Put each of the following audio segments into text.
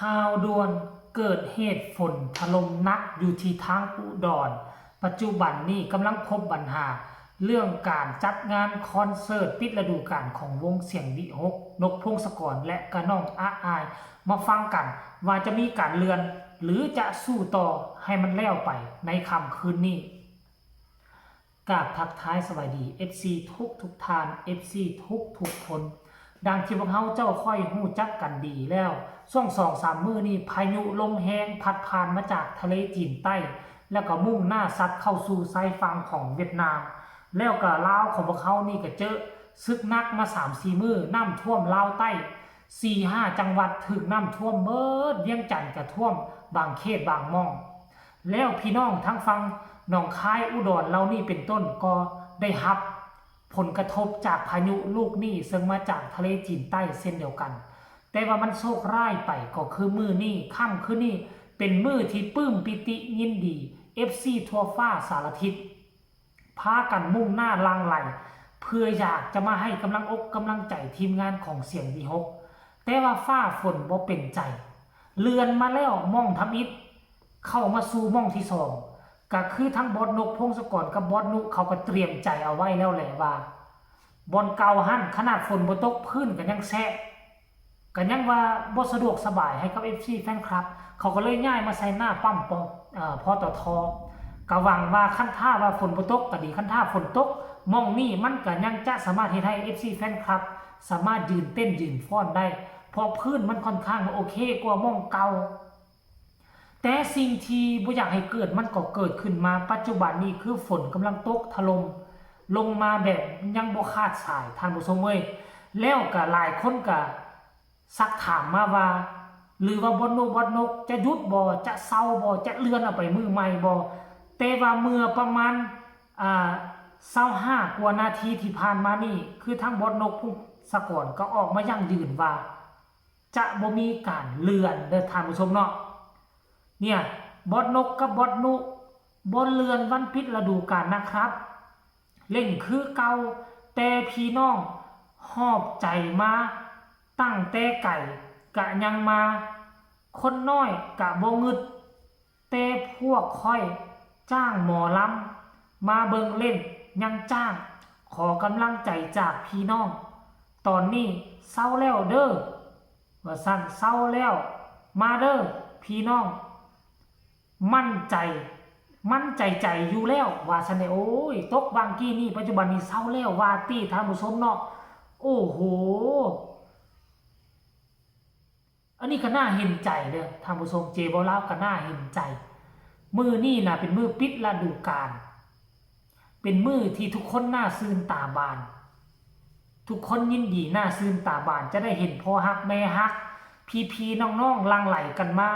ข่าวด่วนเกิดเหตุฝนถล่มหนักอยู่ที่ทางอุดรปัจจุบันนี้กำลังพบปัญหาเรื่องการจัดงานคอนเสิร์ตปิดฤดูกาลของวงเสียงวิหกนกพงศกรและกระน้องอาอายมาฟังกันว่าจะมีการเลื่อนหรือจะสู้ต่อให้มันแล้วไปในค่ำคืนนี้กราบทักทายสวัสดี FC ทุกทาน FC ทุกคนดังที่พวกเขาเจ้าค่อยหู้จักกันดีแล้วช่วง2-3 มื้อนี้พายุลมแห้งพัดผ่านมาจากทะเลจีนใต้แล้วก็มุ่งหน้าซัดเข้าสู่ชายฝั่งของเวียดนามแล้วก็ลาวของพวกเขานี่ก็เจอซึกนักมา 3-4 มื้อน้ำท่วมลาวใต้ 4-5 จังหวัดถึกน้ำท่วมเบิดเวียงจันทน์ก็ท่วมบางเขตบางม่องแล้วพี่น้องทั้งฝั่งหนองคายอุดรเรานี่เป็นต้นก็ได้รับผลกระทบจากพายุลูกนี้ซึ่งมาจากทะเลจีนใต้เช่นเดียวกันแต่ว่ามันโชคร้ายไปก็คือมื้อนี้ค่ำคืนนี้เป็นมื้อที่ปลื้มปิติยินดี FC ทั่วฟ้าสารทิศพากันมุ่งหน้าลางไหลเพื่ออยากจะมาให้กำลังอกกำลังใจทีมงานของเสียงวิหกแต่ว่าฟ้าฝนบ่เป็นใจเลือนมาแล้วม่องทำอิฐเข้ามาสู่ม่องที่2ก็คือทั้งบอสนกพงศกรกับบอสนุเขาก็เตรียมใจเอาไว้แล้วแหละว่าบอลเก่าหั่นขนาดฝนบ่ตกพื้นก็ยังแซะก็ยังว่าบ่สะดวกสบายให้กับ FC แฟนคลับเขาก็เลยย้ายมาใส่หน้าปั๊มพตท.ก็หวังว่าคันท่าว่าฝนบ่ตกก็ดีคันท่าฝนตกม่องนี้มันก็ยังจะสามารถเฮ็ดให้ FC แฟนคลับสามารถยืนเต้นยืนฟ้อนได้เพราะพื้นมันค่อนข้างโอเคกว่าม่องเก่าแต่สิ่งที่บ่อยากให้เกิดมันก็เกิดขึ้นมาปัจจุบันนี้คือฝนกำลังตกถล่มลงมาแบบยังบ่คาดสายท่านผู้ชมเอ้ยแล้วก็หลายคนก็ซักถามมาว่าหรือว่าบอสนกจะหยุดบ่จะเซาบ่จะเลื่อนเอาไปมือใหม่บ่แต่ว่าเมื่อประมาณ25 กว่านาทีที่ผ่านมานี่คือทั้งบอสนกพงศกรก็ออกมายั่งยืนว่าจะบ่มีการเลื่อนเด้อท่านผู้ชมเนาะเนี่ยบอสนกกับบอสนุบ่เลื่อนวันปิดฤดูกาลนะครับเล่นคือเก่าแต่พี่น้องหอบใจมาตั้งแต่ไก่กะยังมาคนน้อยกะบ่งึดแต่พวกค่อยจ้างหมอลำมาเบิ่งเล่นยังจ้างขอกำลังใจจากพี่น้องตอนนี้เศร้าแล้วเด้อว่าสั่นเศร้าแล้วมาเด้อพี่น้องมั่นใจอยู่แล้วว่าซั่นโอ้ยตกบางกี้นี่ปัจจุบันนี้เศร้าแล้วว่าตี้ท่านผู้ชมเนาะโอ้โหอันนี้ก็น่าเห็นใจเด้อท่านผู้ชมเจบ่ลาวก็น่าเห็นใจมื้อนี้น่ะเป็นมื้อปิดฤดูกาลเป็นมื้อที่ทุกคนน่าซื่นตาบานทุกคนยินดีน่าซื่นตาบานจะได้เห็นพ่อฮักแม่ฮักพี่ๆน้องๆหลั่งไหลกันมา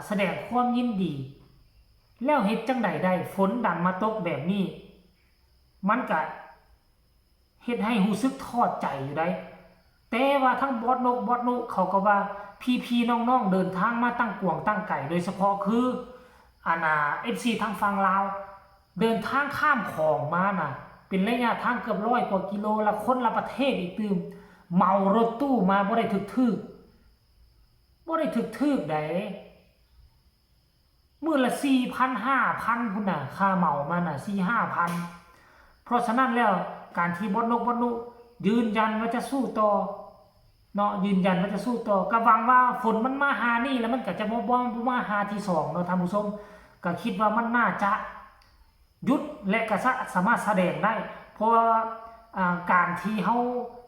แสดงความยินดีแล้วเฮ็ดจังใดได้ฝนดันมาตกแบบนี้มันก็เฮ็ดให้รู้สึกท้อใจอยู่ได้แต่ว่าทั้งบอสนกเขาก็ว่าพี่ๆน้องๆเดินทางมาตั้งกวงตั้งไก่โดยเฉพาะคือFC ทางฝั่งลาวเดินทางข้ามของมาน่ะเป็นระยะทางเกือบ100 กว่ากิโลละคนละประเทศอีกตื่มเมารถตู้มาบ่ได้ทึกได้มื้อละ 4,000 5,000 พุ่นน่ะค่าเหมามันน่ะ 4-5,000 เพราะฉะนั้นแล้วการที่บอสนกยืนยันว่าจะสู้ต่อเนาะยืนยันว่าจะสู้ต่อก็หวังว่าฝนมันมาหานี่แล้วมันก็จะบ่มาหาที่2เนาะท่านผู้ชมก็คิดว่ามันน่าจะหยุดและก็สามารถแสดงได้เพราะว่าการที่เฮา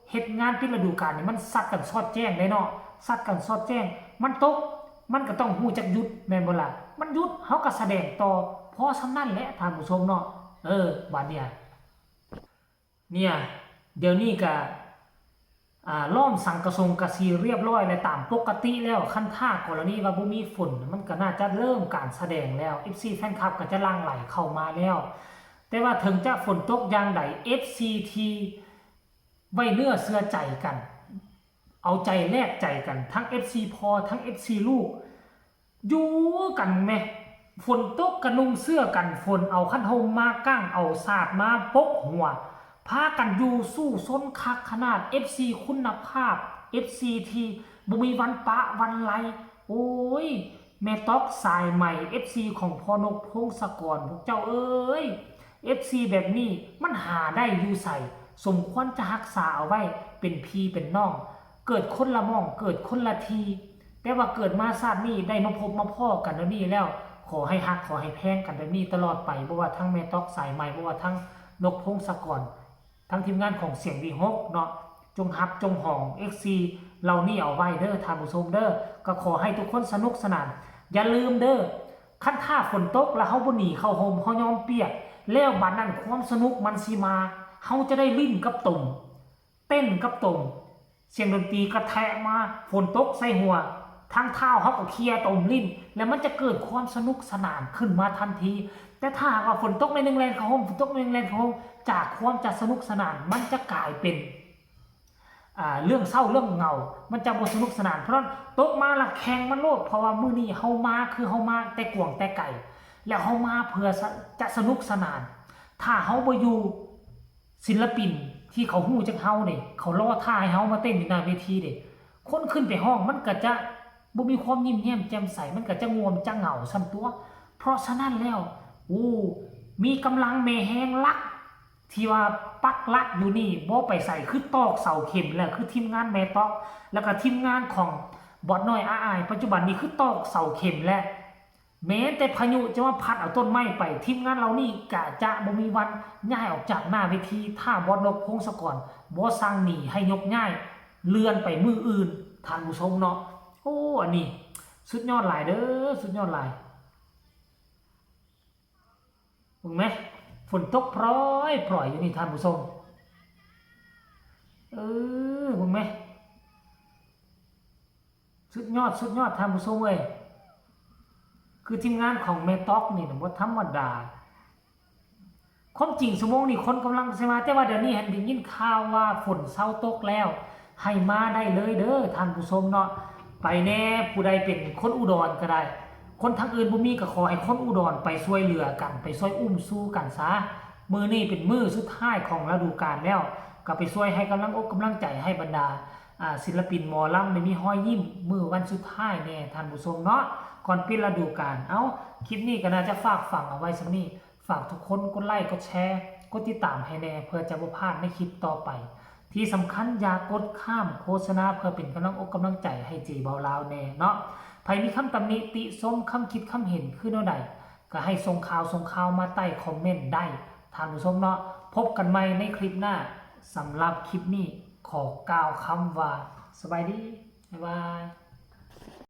เฮ็ดงานปิดฤดูกาลนี่มันซัดกันสอดแจ้งได้เนาะซัดกันสอดแจ้งมันตกมันก็ต้องฮู้จักหยุดแม่นบ่ล่ะมันหยุดเฮาก็แสดงต่อเพราะฉะนั้นแหละท่านผู้ชมเนาะบัดเนี่ยเดี๋ยวนี้ก็ล้อมสังกะสงกะสีเรียบร้อยแล้วตามปกติแล้วคันท่ากรณีว่าบ่มีฝนมันก็น่าจะเริ่มการแสดงแล้ว FC แฟนคลับก็จะหลั่งไหลเข้ามาแล้วแต่ว่าถึงจะฝนตกอย่างใด FCT ไว้เนื้อเชื่อใจกันเอาใจแลกใจกันทั้ง FC พ่อทั้ง FC ลูกอยู่กันแม่ฝนตกกระนุ่งเสื้อกันฝนเอาคันห่มมากั้งเอาสาดมาปกหัวพากันอยู่สู้ซ้นคักขนาด FC คุณภาพ FC ที่บ่มีวันปะวันไล โอ้ยแม่ต๊อกสายใหม่ FC ของพอนกพงศกรพวกเจ้าเอ้ย FC แบบนี้มันหาได้อยู่ใส่สมควรจะรักษาเอาไว้เป็นพี่เป็นน้องเกิดคนละม่องเกิดคนละทีแต่ว่าเกิดมาชาตินี้ได้มาพบมาพ่อกันแล้วนี่แล้วขอให้ฮักขอให้แพงกันแบบนี้ตลอดไปเพราะว่าทั้งแม่ต๊อกสายใหม่เพราะว่าทั้งนกพงศกรทั้งทีมงานของเสียงวีฮกเนาะจงฮับจงห่อง XC เรานี่เอาไว้เด้อท่านผู้ชมเด้อก็ขอให้ทุกคนสนุกสนานอย่าลืมเด้อคันถ้าฝนตกแล้วเฮาบ่หนีเข้าโฮมเฮายอมเปียกแล้วบัดนั้นความสนุกมันสิมาเฮาจะได้ลิ้นกับตุ่มเต้นกับตุ่มเสียงดนตรีกระแทกมาฝนตกใส่หัวทางเท้าเฮาก็เคลียร์ตุ่มลิ้นแล้วมันจะเกิดความสนุกสนานขึ้นมาทันทีแต่ถ้าหากว่าฝนตกในนึงแลนเข้าโฮมฝนตกในนึงแลนเข้าโฮมจากความจะสนุกสนานมันจะกลายเป็นเรื่องเศร้าเรื่องเหงามันจะบ่สนุกสนานเพราะตกมาละแข่งมันโลดเพราะว่ามื้อนี้เฮามาคือเฮามาแต่กวงแต่ไก่แล้วเฮามาเพื่อจะสนุกสนานถ้าเฮาบ่อยู่ศิลปินที่เขาฮู้จักเฮานี่เขารอท่าให้เฮามาเต้นอยู่หน้าเวทีนี่คนขึ้นไปห้องมันก็จะบ่มีความยิ้มแย้มแจ่มใสมันก็จะง่วงจะเหงาซั่นตัวเพราะฉะนั้นแล้วมีกำลังแม่แฮงลักที่ว่าปักลักอยู่นี่บ่ไปใส่คือตอกเสาเข็มแล้วคือทีมงานแม่ตอกแล้วก็ทีมงานของบอดน้อยอ้ายปัจจุบันนี้คือตอกเสาเข็มแล้วแม้แต่พายุจะมาพัดเอาต้นไม้ไปทีมงานเรานี่กะจะบ่มีวันย้ายออกจากหน้าเวทีถ้าบอดนกพงศกรบ่สั่งหนีให้ยกย้ายเลื่อนไปมืออื่นท่านผู้ชมเนาะโอ้อันนี้สุดยอดหลายเด้อสุดยอดหลายถูกไหมฝนตกพร้อยปล่อยอยู่นี่ท่านผู้ชมถูกไหมสุดยอดท่านผู้ชมเว้ยคือทีมงานของเมต็อกนี่บ่ธรรมดาความจริงชั่วโมงนี้คนกำลังสิมาแต่ว่าเดี๋ยวนี้เห็นได้ยินข่าวว่าฝนเซาตกแล้วให้มาได้เลยเด้อท่านผู้ชมเนาะไปแน่ผู้ใดเป็นคนอุดรก็ได้คนทางอื่นบ่มีก็ขอให้คนอุดรไปช่วยเหลือกันไปช่วยอุ้มสู้กันซะมื้อนี้เป็นมื้อสุดท้ายของฤดูกาลแล้วก็ไปช่วยให้กำลังอกกำลังใจให้บรรดาศิลปินหมอลำได้มีรอยยิ้มมื้อวันสุดท้ายแน่ท่านผู้ชมเนาะก่อนปิดฤดูกาลคลิปนี้ก็น่าจะฝากฝังเอาไว้ซะนี้ฝากทุกคนกดไลค์กดแชร์กดติดตามให้แน่เพื่อจะบ่พลาดในคลิปต่อไปที่สำคัญอย่ากดข้ามโฆษณาเพื่อเป็นกำลังอกกำลังใจให้จีเบาลาวแน่เนาะใครมีคำตำหนิติชมคำคิดคำเห็นคือแนวใดก็ให้ส่งข่าวมาใต้คอมเมนต์ได้ท่านผู้ชมเนาะพบกันใหม่ในคลิปหน้าสำหรับคลิปนี้ขอกล่าวคำว่าสบายดีบ๊ายบาย